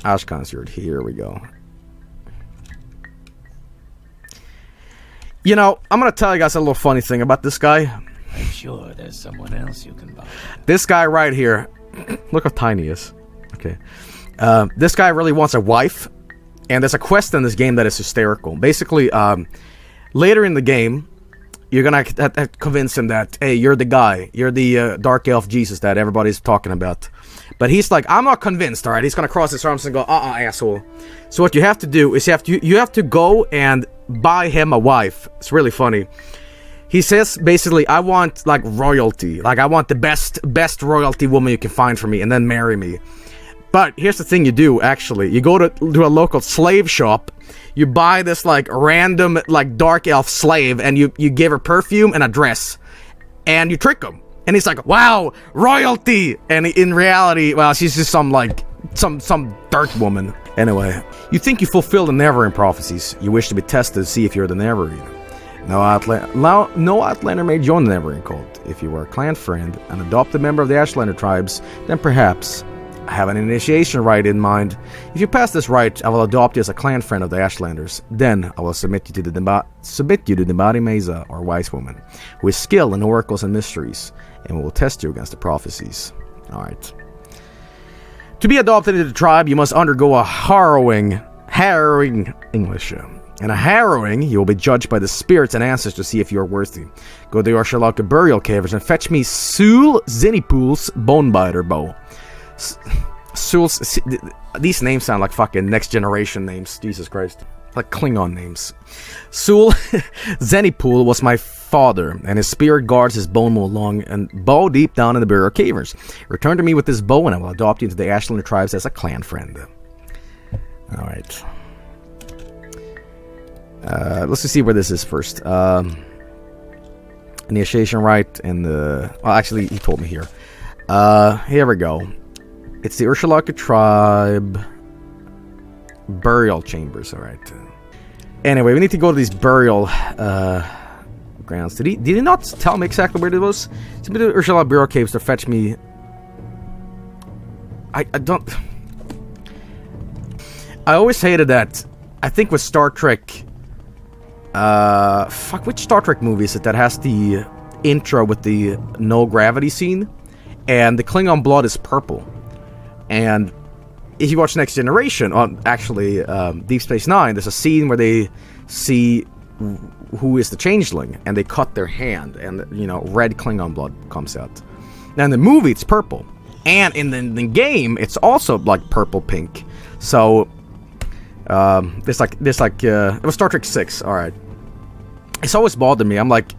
Ash concert. Here we go. You know, I'm gonna tell you guys a little funny thing about this guy. I'm sure there's someone else you can buy. This guy right here. Look how tiny he is. Okay. This guy really wants a wife. And there's a quest in this game that is hysterical. Basically, later in the game, you're gonna convince him that, hey, you're the guy. You're the dark elf Jesus that everybody's talking about. But he's like, I'm not convinced, alright? He's gonna cross his arms and go, asshole. So what you have to do is you have to go and buy him a wife. It's really funny. He says, basically, I want, like, royalty. Like, I want the best royalty woman you can find for me, and then marry me. But here's the thing you do, actually. You go to a local slave shop, you buy this, like, random, like, dark elf slave, and you give her perfume and a dress. And you trick him. And he's like, wow, royalty! And in reality, well, she's just some, like, some dirt woman. Anyway, you think you fulfill the Neverwin prophecies. You wish to be tested to see if you're the Neverwin. No Outlander may join the Neverwin cult. If you were a clan friend, an adopted member of the Ashlander tribes, then perhaps I have an initiation rite in mind. If you pass this rite, I will adopt you as a clan friend of the Ashlanders. Then I will submit you to the Nabari Mesa, or wise woman, who is skilled in oracles and mysteries, and we will test you against the prophecies. Alright. To be adopted into the tribe, you must undergo a harrowing English. In a harrowing, you will be judged by the spirits and ancestors to see if you are worthy. Go to your Shalaka burial caverns and fetch me Sul Zenipool's Bonebiter bow. These names sound like fucking next generation names. Jesus Christ. Like Klingon names. Sul Zenipool was my father, and his spirit guards his bone mold long and bow deep down in the burial caverns. Return to me with this bow, and I will adopt you into the Ashlander tribes as a clan friend. Alright. Let's just see where this is first. Initiation rite and the... Well, actually, he told me here. Here we go. It's the Urshalaka tribe burial chambers, alright. Anyway, we need to go to these burial grounds. Did he not tell me exactly where it was? It's a bit of Urshalaka burial caves to fetch me... I don't... I always hated that. I think with Star Trek... fuck, which Star Trek movie is it that has the intro with the no gravity scene? And the Klingon blood is purple. And if you watch Next Generation, actually, Deep Space Nine, there's a scene where they see who is the changeling, and they cut their hand, and, you know, red Klingon blood comes out. Now, in the movie, it's purple. And in the game, it's also, like, purple-pink. So, there's like, it was Star Trek 6, alright. It's always bothered me. I'm like,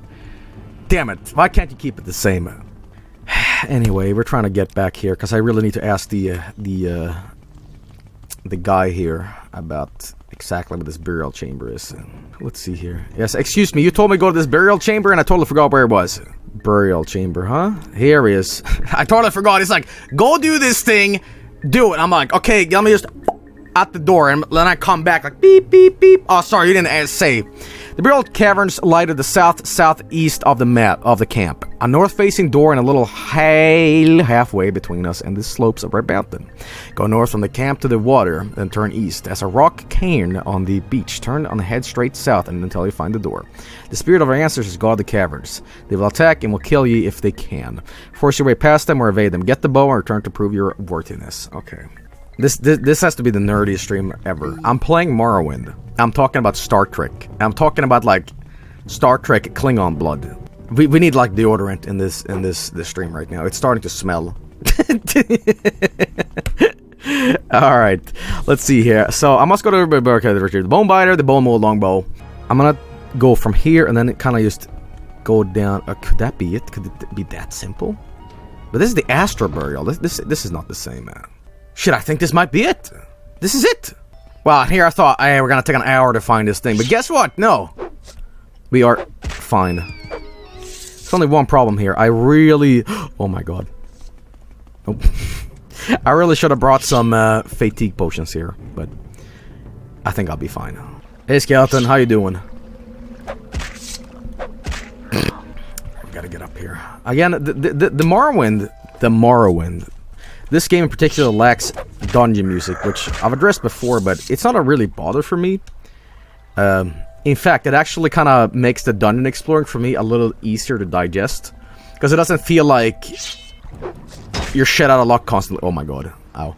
damn it, why can't you keep it the same? Anyway, we're trying to get back here because I really need to ask the guy here about exactly what this burial chamber is. Let's see here. Yes, excuse me, you told me to go to this burial chamber and I totally forgot where it was. Burial chamber, huh? Here he is. I totally forgot. He's like, go do this thing, do it. I'm like, okay, let me just out the door, and then I come back like beep beep beep. Oh, sorry, you didn't say. The burial caverns lie to the southeast of the camp. A north-facing door and a little hail halfway between us and the slopes of Red Mountain. Go north from the camp to the water, then turn east. As a rock cairn on the beach, turn on the head straight south and until you find the door. The spirit of our ancestors guard the caverns. They will attack and will kill you if they can. Force your way past them or evade them. Get the bow and return to prove your worthiness. Okay. This has to be the nerdiest stream ever. I'm playing Morrowind. I'm talking about Star Trek. I'm talking about, like, Star Trek Klingon blood. We need, like, deodorant in this stream right now. It's starting to smell. Alright, let's see here. So I must go to the bone biter, the bone mold longbow. I'm gonna go from here and then it kind of just go down. Could that be it? Could it be that simple? But this is the Astro burial. This is not the same, man. Shit, I think this might be it. This is it. Well, here I thought, hey, we're gonna take an hour to find this thing, but guess what? No. We are fine. There's only one problem here. I really... Oh my god. Oh. I really should have brought some fatigue potions here, but I think I'll be fine. Hey, Skeleton, how you doing? We gotta get up here. Again, the Morrowind... This game in particular lacks dungeon music, which I've addressed before, but it's not a really bother for me. In fact, it actually kind of makes the dungeon exploring for me a little easier to digest. Because it doesn't feel like you're shit out of luck constantly. Oh my god. Ow.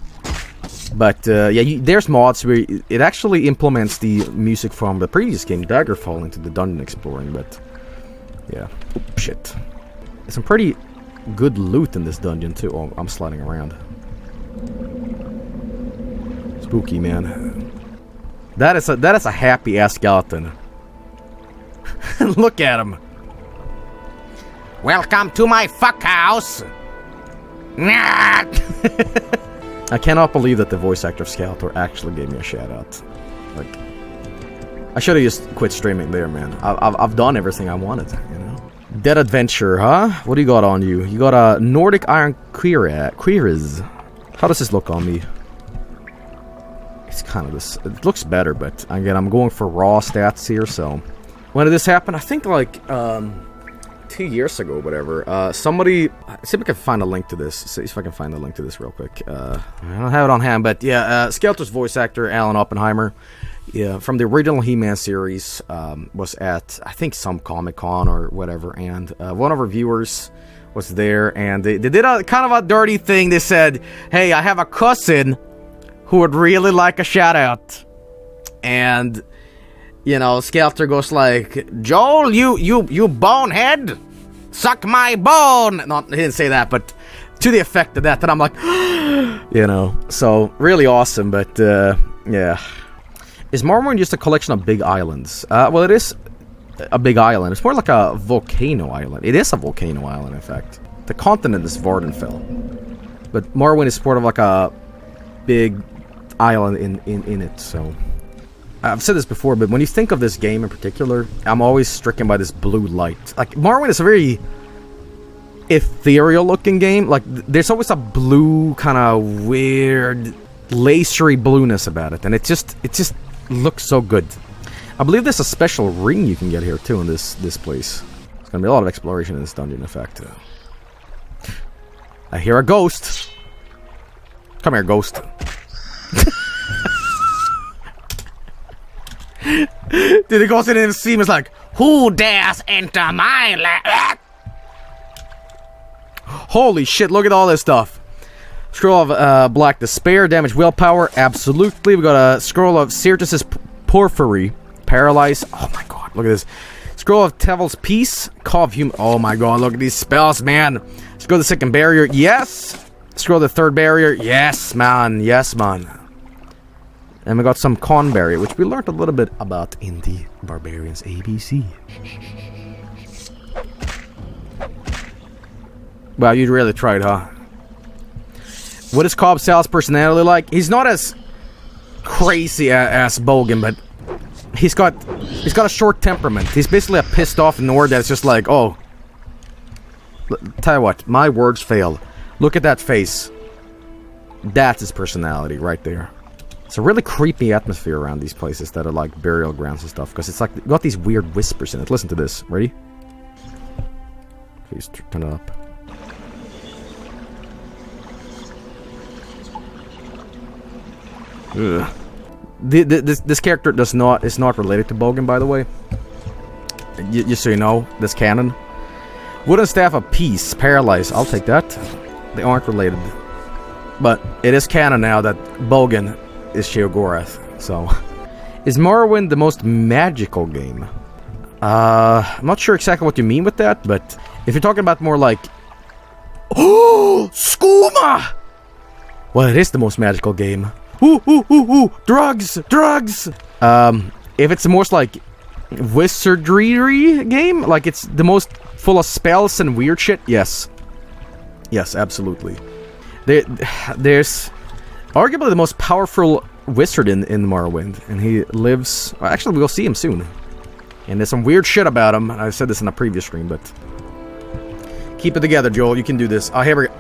But, yeah, there's mods where it actually implements the music from the previous game, Daggerfall, into the dungeon exploring, but... Yeah. Oh, shit. There's some pretty good loot in this dungeon, too. Oh, I'm sliding around. Spooky, man. That is a happy-ass skeleton. Look at him. Welcome to my fuck house! I cannot believe that the voice actor of Skeletor actually gave me a shout out. Like, I should have just quit streaming there, man. I've done everything I wanted, you know? Dead Adventure, huh? What do you got on you? You got a Nordic Iron Cuirass. How does this look on me? It's kind of this. It looks better, but again, I'm going for raw stats here, so. When did this happen? I think like 2 years ago, whatever. Somebody, see if I can find a link to this. See if I can find a link to this real quick. I don't have it on hand, but yeah, Skeletor's voice actor, Alan Oppenheimer, yeah, from the original He-Man series, was at, I think, some Comic-Con or whatever, and one of our viewers was there, and they did a kind of a dirty thing. They said, hey, I have a cousin who would really like a shout-out. And... you know, Skeletor goes like, Joel, you bonehead, suck my bone. Not, he didn't say that, but to the effect of that. And I'm like, you know, so really awesome. But yeah, is Morrowind just a collection of big islands? Well, it is a big island. It's more like a volcano island. It is a volcano island, in fact. The continent is Vardenfell, but Morrowind is sort of like a big island in it. So. I've said this before, but when you think of this game in particular, I'm always stricken by this blue light. Like, Morrowind is a very ethereal-looking game. Like, there's always a blue, kind of weird, lasery blueness about it, and it just looks so good. I believe there's a special ring you can get here, too, in this place. There's gonna be a lot of exploration in this dungeon, in fact. I hear a ghost. Come here, ghost. Dude, the ghost didn't even see him. It's like, who dares enter my land? Holy shit, look at all this stuff. Scroll of Black Despair, damage willpower, absolutely. We got a scroll of Syrtis' Porphyry, paralyze. Oh my god, look at this. Scroll of Tevil's Peace, Call of Human. Oh my god, look at these spells, man. Scroll of the second barrier, yes. Scroll of the third barrier, yes, man. Yes, man. And we got some Conberry, which we learned a little bit about in the Barbarians ABC. Wow, you really tried, huh? What is Cobb Sal's personality like? He's not as crazy as Bogan, but he's got a short temperament. He's basically a pissed off Nord that's just like, oh. Tell you what, my words fail. Look at that face. That's his personality right there. It's a really creepy atmosphere around these places that are like burial grounds and stuff, because it's like got these weird whispers in it. Listen to this. Ready? Please turn it up. Ugh. This character is not related to Bogan, by the way. Just so you know, this canon. Wooden Staff of Peace, Paralyze. I'll take that. They aren't related, but it is canon now that Bogan is Sheogorath. So, is Morrowind the most magical game? I'm not sure exactly what you mean with that, but if you're talking about more like, oh, skooma! Well, it is the most magical game. Ooh, drugs! If it's the most like wizardry game, like it's the most full of spells and weird shit, yes, absolutely. There's arguably the most powerful wizard in Morrowind, and he lives... Well, actually, we'll see him soon. And there's some weird shit about him. I said this in a previous stream, but... Keep it together, Joel. You can do this. Oh, here we go.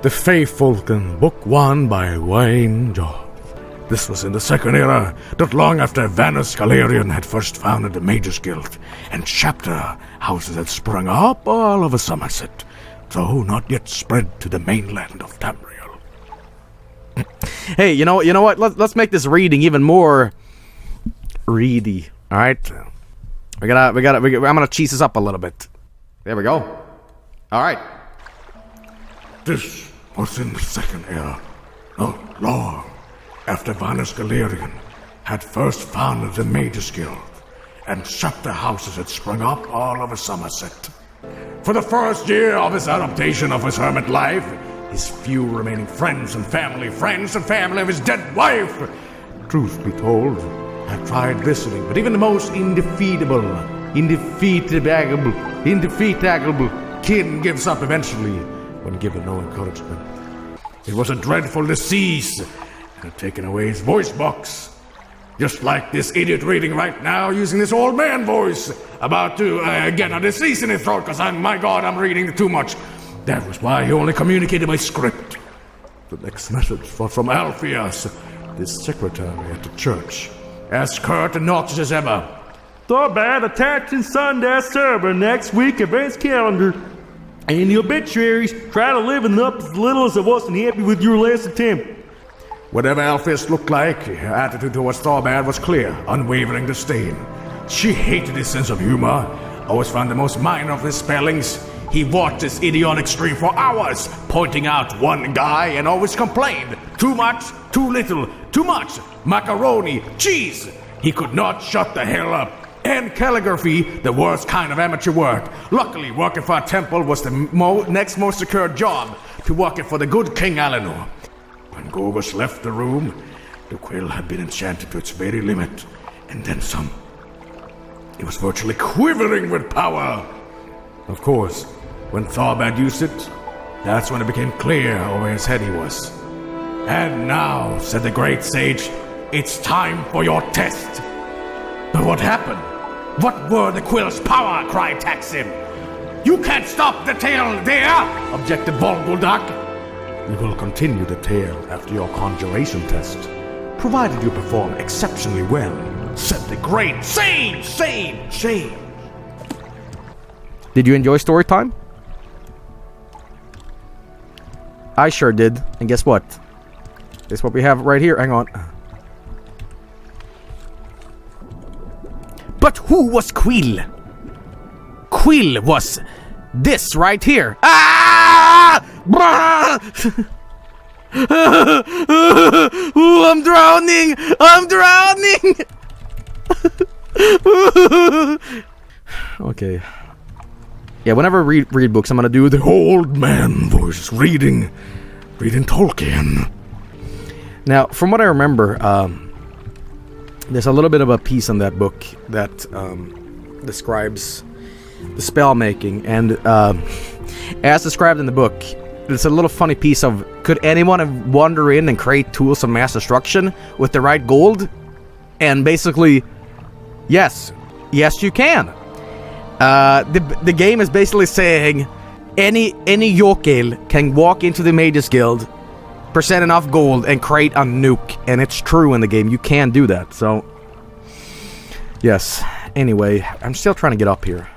The Faithfulken, Book 1 by Wayne Jones. This was in the Second Era, not long after Vanus Galerion had first founded the Mages Guild, and chapter houses had sprung up all over Somerset. though not yet spread to the mainland of Tamriel. Hey, you know what? Let's make this reading even more reedy. All right, I'm gonna cheese this up a little bit. There we go. All right. This was in the second era, not long after Vinesauce had first founded the Mages Guild and shut the houses that sprung up all over Somerset. For the first year of his adaptation of his hermit life, his few remaining friends and family of his dead wife, truth be told, had tried visiting, but even the most indefeatable kin gives up eventually when given no encouragement. It was a dreadful disease and had taken away his voice box. Just like this idiot reading right now using this old man voice, about to get a disease in his throat because I'm reading too much. That was why he only communicated by script. The next message was from Alpheus, the secretary at the church, as curt and noxious as ever. Thorbat attaching Sunday server next week events calendar. And the obituaries, try to liven up as little as I wasn't happy with your last attempt. Whatever Alpheus looked like, her attitude towards Thorbat was clear, unwavering disdain. She hated his sense of humor, always found the most minor of his spellings. He watched this idiotic stream for hours, pointing out one guy and always complained. Too much, too little, too much, macaroni, cheese. He could not shut the hell up. And calligraphy, the worst kind of amateur work. Luckily, working for a temple was the next most secure job to working for the good King Alinor. When Gorgus left the room, the quill had been enchanted to its very limit, and then some. It was virtually quivering with power. Of course, when Thorbat used it, that's when it became clear over his head he was. And now, said the great sage, it's time for your test. But what happened? What were the quill's power? Cried Taksim. You can't stop the tale there, objected Volguldak. We will continue the tale after your conjuration test, provided you perform exceptionally well, said the great sage. Did you enjoy story time? I sure did. And guess what? This is what we have right here. Hang on. But who was Quill? Quill was this right here. Ah! Ooh, I'm drowning! Okay. Yeah, whenever I read books, I'm gonna do the Old man voice reading Tolkien. Now, from what I remember, there's a little bit of a piece in that book that describes the spell making, and as described in the book, it's a little funny piece of, could anyone wander in and create tools of mass destruction with the right gold? And basically, yes you can. The game is basically saying any Yokil can walk into the Mages Guild, present enough gold, and create a nuke. And it's true in the game. You can do that. So, yes. Anyway, I'm still trying to get up here.